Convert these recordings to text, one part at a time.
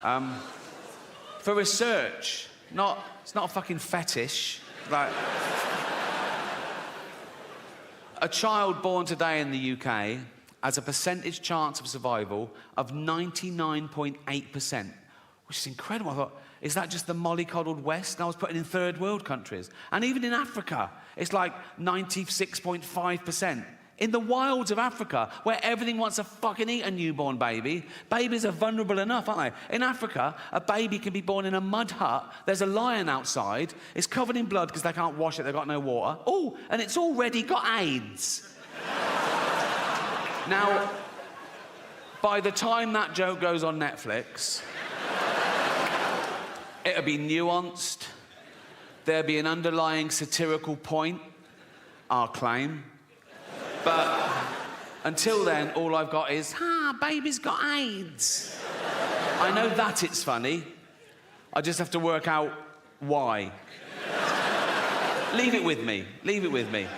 For research, it's not a fucking fetish. Like, a child born today in the UK has a percentage chance of survival of 99.8%, which is incredible. I thought, is that just the mollycoddled West? And I was putting in third world countries. And even in Africa, it's like 96.5%. In the wilds of Africa, where everything wants to fucking eat a newborn baby, babies are vulnerable enough, aren't they? In Africa, a baby can be born in a mud hut. There's a lion outside. It's covered in blood because they can't wash it. They've got no water. Oh, and it's already got AIDS. Now, by the time that joke goes on Netflix, it'll be nuanced. There'll be an underlying satirical point, I'll claim. But until then, all I've got is, baby's got AIDS. I know that it's funny. I just have to work out why. Leave it with me. Leave it with me.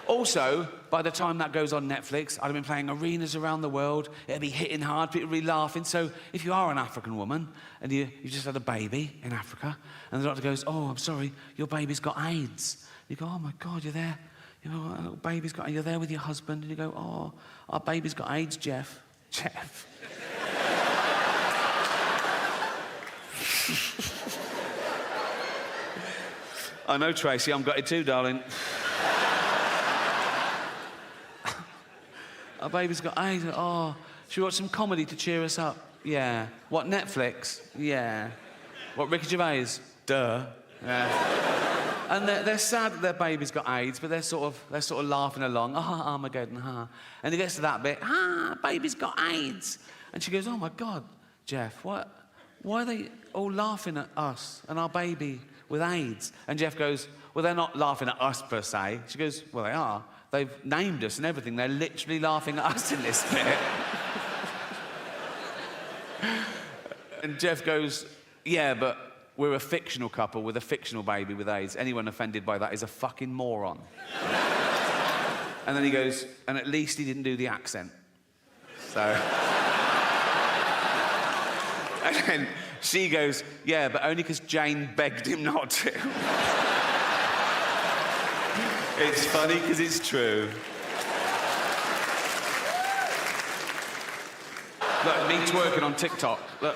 Also, by the time that goes on Netflix, I'd have been playing arenas around the world. It'll be hitting hard, people will be laughing. So if you are an African woman and you just had a baby in Africa and the doctor goes, oh, I'm sorry, your baby's got AIDS. You go, oh my God, you're there. You know, our little baby's got, you're there with your husband and you go, oh, our baby's got AIDS, Jeff. Jeff. I know, Tracy, I'm gutted too, darling. Our baby's got AIDS. Oh, should we watch some comedy to cheer us up? Yeah. What, Netflix? Yeah. What, Ricky Gervais? Duh. Yeah. And they're sad that their baby's got AIDS, but they're sort of laughing along. Armageddon, And it gets to that bit. Baby's got AIDS. And she goes, oh my God, Jeff, why are they all laughing at us and our baby with AIDS? And Jeff goes, well, they're not laughing at us per se. She goes, well, they are. They've named us and everything. They're literally laughing at us in this bit. And Jeff goes, yeah, but we're a fictional couple with a fictional baby with AIDS. Anyone offended by that is a fucking moron. And then he goes, and at least he didn't do the accent. So... And then she goes, yeah, but only because Jane begged him not to. It's funny because it's true. Look, me twerking on TikTok. Look.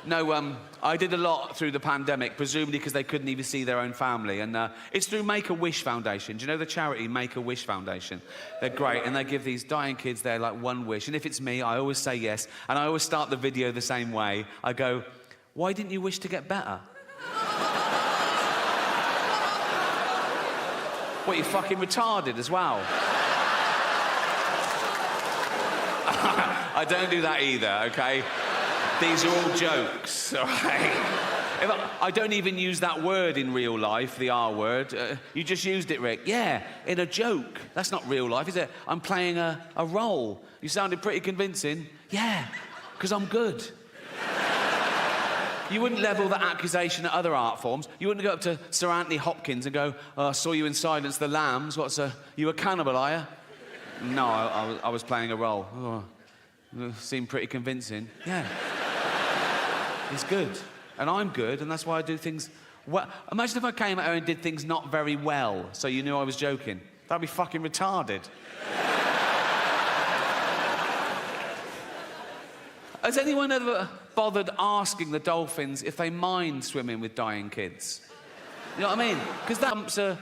No, I did a lot through the pandemic, presumably because they couldn't even see their own family. And it's through Make-A-Wish Foundation. Do you know the charity Make-A-Wish Foundation? They're great, and they give these dying kids their, like, one wish. And if it's me, I always say yes. And I always start the video the same way. I go, why didn't you wish to get better? What, you fucking retarded as well? I don't do that either, okay? These are all jokes, all right? I don't even use that word in real life, the R word. You just used it, Rick. Yeah, in a joke. That's not real life, is it? I'm playing a role. You sounded pretty convincing. Yeah, because I'm good. You wouldn't level that accusation at other art forms. You wouldn't go up to Sir Anthony Hopkins and go, I saw you in Silence the Lambs. You a cannibal, are you? No, I was playing a role. Oh, seemed pretty convincing. Yeah. He's good. And I'm good, and that's why I do things well. Imagine if I came out here and did things not very well, so you knew I was joking. That'd be fucking retarded. Has anyone ever bothered asking the dolphins if they mind swimming with dying kids? You know what I mean? Because that's a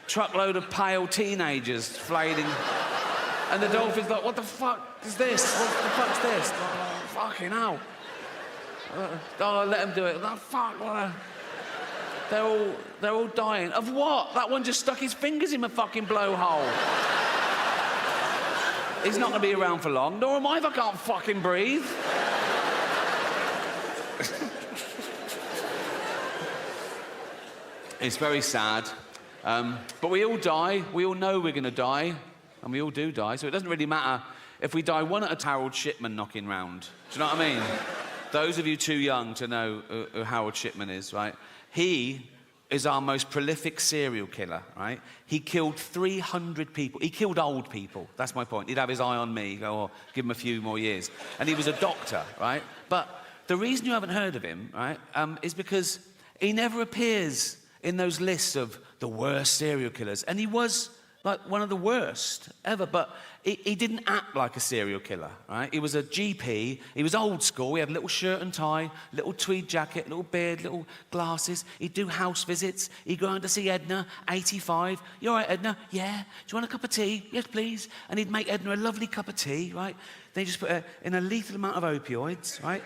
truckload of pale teenagers flailing. And the dolphin's like, what the fuck is this? What the fuck's this? Oh, fucking hell. Let them do it. Oh, fuck, they're all dying. Of what? That one just stuck his fingers in my fucking blowhole. He's not going to be around for long, nor am I if I can't fucking breathe. It's very sad. But we all die. We all know we're going to die. And we all do die. So it doesn't really matter if we die one at a Harold Shipman knocking round. Do you know what I mean? Those of you too young to know who Harold Shipman is, right? He is our most prolific serial killer, right? He killed 300 people. He killed old people. That's my point. He'd have his eye on me, go, oh, give him a few more years. And he was a doctor, right? But the reason you haven't heard of him, right, is because he never appears in those lists of the worst serial killers. And he was like one of the worst ever, but he didn't act like a serial killer, right? He was a GP, he was old school, he had a little shirt and tie, little tweed jacket, little beard, little glasses. He'd do house visits, he'd go around to see Edna, 85. You all right, Edna? Yeah. Do you want a cup of tea? Yes, please. And he'd make Edna a lovely cup of tea, right? Then he'd just put her in a lethal amount of opioids, right?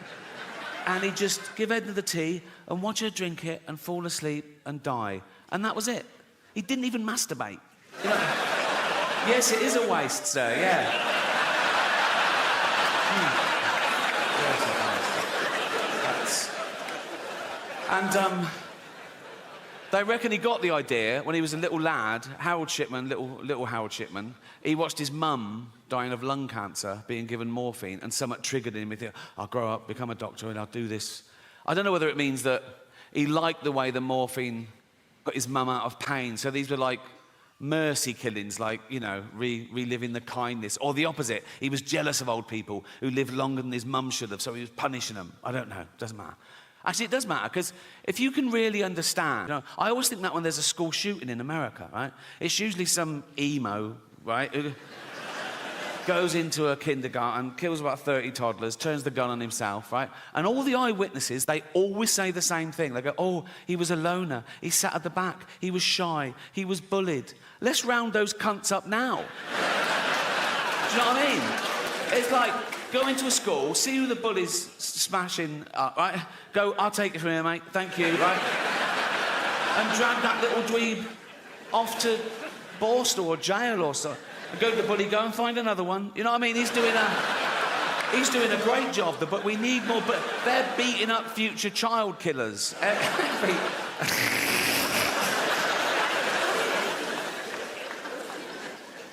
And he'd just give Edna the tea and watch her drink it and fall asleep and die. And that was it. He didn't even masturbate. You know, yes, it is a waste, sir, yeah. And they reckon he got the idea when he was a little lad, Harold Shipman, little Harold Shipman. He watched his mum dying of lung cancer, being given morphine, and somewhat triggered him. He thought, I'll grow up, become a doctor, and I'll do this. I don't know whether it means that he liked the way the morphine got his mum out of pain. So these were like mercy killings, like, you know, reliving the kindness. Or the opposite, he was jealous of old people who lived longer than his mum should have, so he was punishing them. I don't know, doesn't matter. Actually, it does matter, because if you can really understand, you know, I always think that when there's a school shooting in America, right, it's usually some emo, right, who goes into a kindergarten, kills about 30 toddlers, turns the gun on himself, right? And all the eyewitnesses, they always say the same thing. They go, oh, he was a loner, he sat at the back, he was shy, he was bullied. Let's round those cunts up now. Do you know what I mean? It's like, go into a school, see who the bully's smashing up, right? Go, I'll take it from here, mate, thank you, right? And drag that little dweeb off to Borstal or jail or so. Go to the bully, go and find another one. You know what I mean? He's doing a great job, but we need more. But they're beating up future child killers.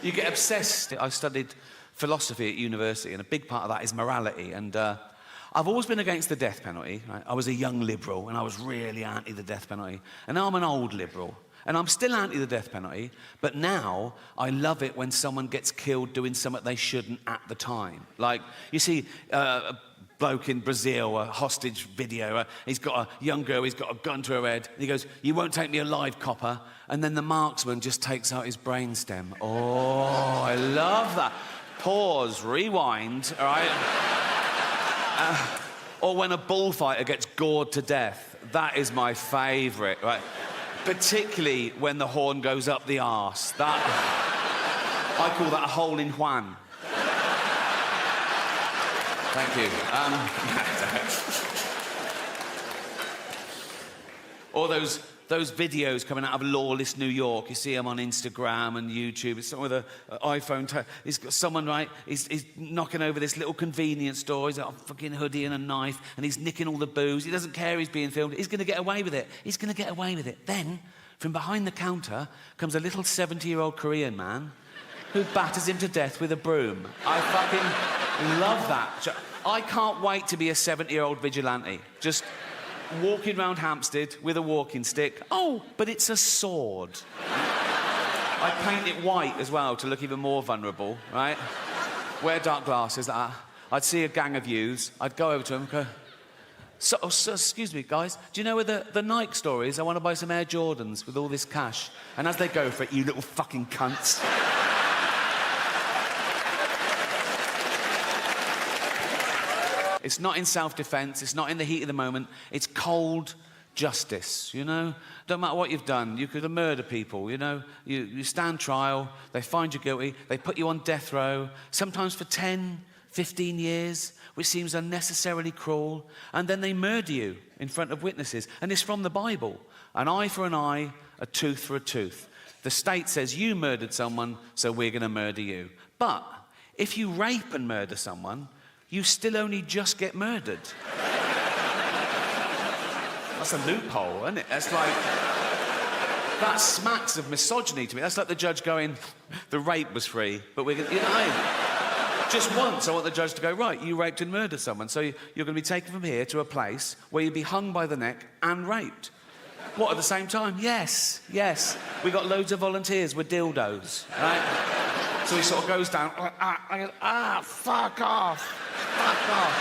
You get obsessed. I studied philosophy at university, and a big part of that is morality. And I've always been against the death penalty. Right? I was a young liberal, and I was really anti the death penalty. And now I'm an old liberal. And I'm still anti the death penalty, but now I love it when someone gets killed doing something they shouldn't at the time. Like, you see a bloke in Brazil, a hostage video, he's got a young girl, he's got a gun to her head, and he goes, you won't take me alive, copper. And then the marksman just takes out his brainstem. Oh, I love that. Pause, rewind, all right? Or when a bullfighter gets gored to death. That is my favourite, right? Particularly when the horn goes up the arse. That, I call that a hole in Juan. Thank you. Or those videos coming out of lawless New York. You see them on Instagram and YouTube. It's someone with an iPhone. He's got someone, right, he's knocking over this little convenience store. He's got a fucking hoodie and a knife, and he's nicking all the booze. He doesn't care he's being filmed. He's going to get away with it. He's going to get away with it. Then, from behind the counter, comes a little 70-year-old Korean man who batters him to death with a broom. I fucking love that. I can't wait to be a 70-year-old vigilante. Just walking around Hampstead with a walking stick. Oh, but it's a sword. I paint it white as well to look even more vulnerable, right? Wear dark glasses like that. I'd see a gang of youths. I'd go over to them and go, so, excuse me, guys, do you know where the Nike store is? I want to buy some Air Jordans with all this cash. And as they go for it, you little fucking cunts. It's not in self-defense, it's not in the heat of the moment, it's cold justice, you know? Don't matter what you've done, you could have murdered people, you know? You stand trial, they find you guilty, they put you on death row, sometimes for 10, 15 years, which seems unnecessarily cruel, and then they murder you in front of witnesses. And it's from the Bible. An eye for an eye, a tooth for a tooth. The state says you murdered someone, so we're going to murder you. But if you rape and murder someone, you still only just get murdered. That's a loophole, isn't it? That's like... That smacks of misogyny to me. That's like the judge going, the rape was free, but we're going to... You know, just once I want the judge to go, right, you raped and murdered someone, so you're going to be taken from here to a place where you'll be hung by the neck and raped. What, at the same time? Yes, yes. We got loads of volunteers with dildos, right? So he sort of goes down, I go, fuck off, fuck off.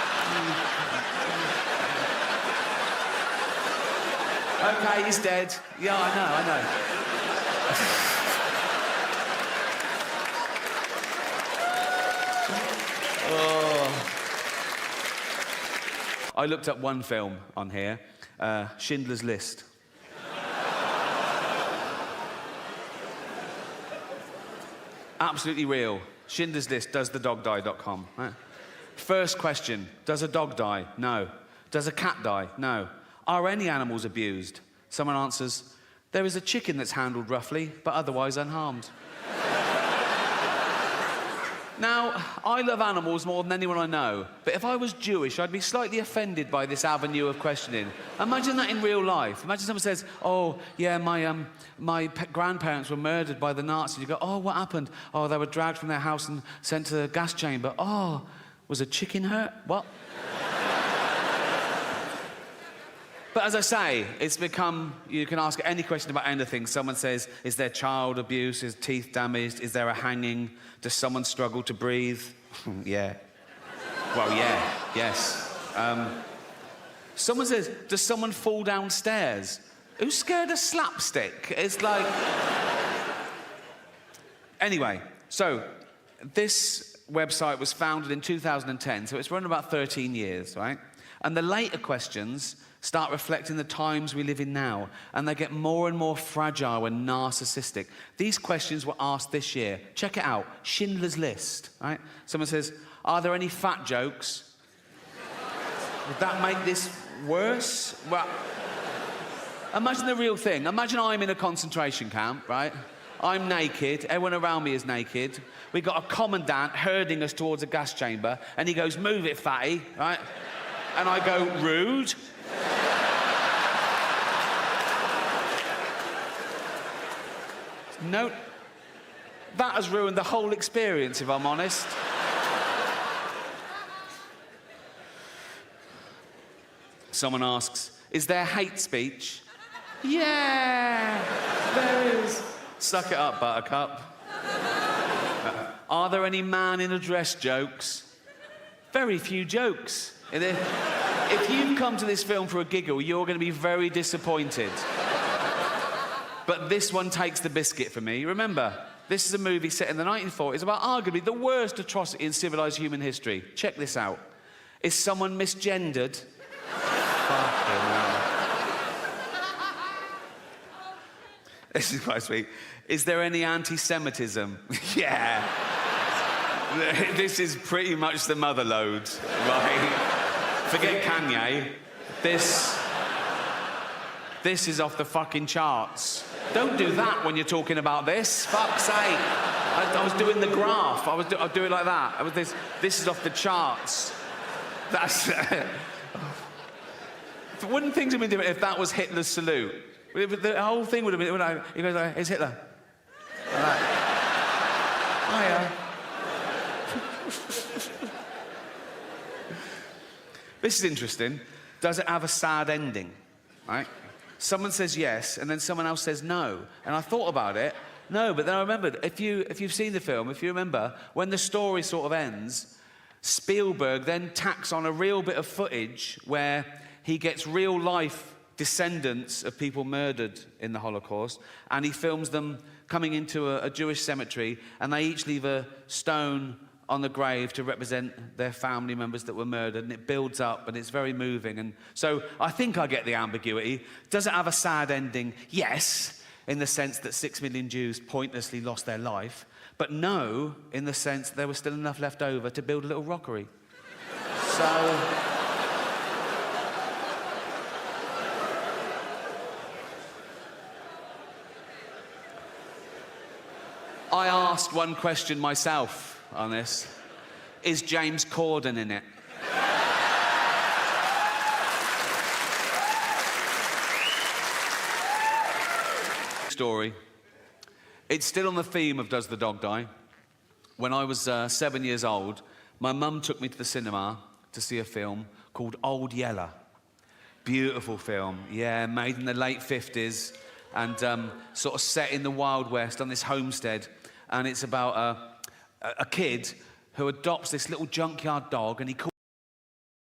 Okay, he's dead. Yeah, I know. Oh. I looked up one film on here, Schindler's List. Absolutely real. Schindler's List, doesthedogdie.com. Right. First question, does a dog die? No. Does a cat die? No. Are any animals abused? Someone answers, there is a chicken that's handled roughly, but otherwise unharmed. Now, I love animals more than anyone I know, but if I was Jewish, I'd be slightly offended by this avenue of questioning. Imagine that in real life. Imagine someone says, oh, yeah, my grandparents were murdered by the Nazis. You go, oh, what happened? Oh, they were dragged from their house and sent to the gas chamber. Oh, was a chicken hurt? What? But as I say, it's become, you can ask any question about anything. Someone says, is there child abuse? Is teeth damaged? Is there a hanging? Does someone struggle to breathe? Yeah. Well, yeah, yes. Someone says, does someone fall downstairs? Who's scared of slapstick? It's like... Anyway, so this website was founded in 2010, so it's run about 13 years, right? And the later questions start reflecting the times we live in now, and they get more and more fragile and narcissistic. These questions were asked this year. Check it out, Schindler's List, right? Someone says, are there any fat jokes? Would that make this worse? Well, imagine the real thing. Imagine I'm in a concentration camp, right? I'm naked, everyone around me is naked. We've got a commandant herding us towards a gas chamber, and he goes, move it, fatty, right? And I go, rude. No, that has ruined the whole experience, if I'm honest. Someone asks, is there hate speech? Yeah, there is. Suck it up, Buttercup. Are there any man in a dress jokes? Very few jokes. If you've come to this film for a giggle, you're going to be very disappointed. But this one takes the biscuit for me. Remember, this is a movie set in the 1940s about arguably the worst atrocity in civilized human history. Check this out. Is someone misgendered? Fucking hell. This is quite sweet. Is there any anti-Semitism? Yeah. This is pretty much the mother load, right? Forget Kanye. This is off the fucking charts. Don't do that when you're talking about this. Fuck's sake. I was doing the graph. I was doing like that. This is off the charts. That's... Wouldn't things have been different if that was Hitler's salute? The whole thing would have been... He goes like, it's Hitler. Like, hiya. This is interesting. Does it have a sad ending? Right? Someone says yes, and then someone else says no. And I thought about it. No, but then I remembered, if you've seen the film, if you remember, when the story sort of ends, Spielberg then tacks on a real bit of footage where he gets real-life descendants of people murdered in the Holocaust, and he films them coming into a Jewish cemetery, and they each leave a stone on the grave to represent their family members that were murdered, and it builds up, and it's very moving. And so I think I get the ambiguity. Does it have a sad ending? Yes, in the sense that 6 million Jews pointlessly lost their life, but no, in the sense that there was still enough left over to build a little rockery. So... I asked one question myself on this. Is James Corden in it? Story. It's still on the theme of Does the Dog Die? When I was 7 years old, my mum took me to the cinema to see a film called Old Yeller. Beautiful film, yeah, made in the late 50s and sort of set in the Wild West on this homestead. And it's about a kid who adopts this little junkyard dog, and he calls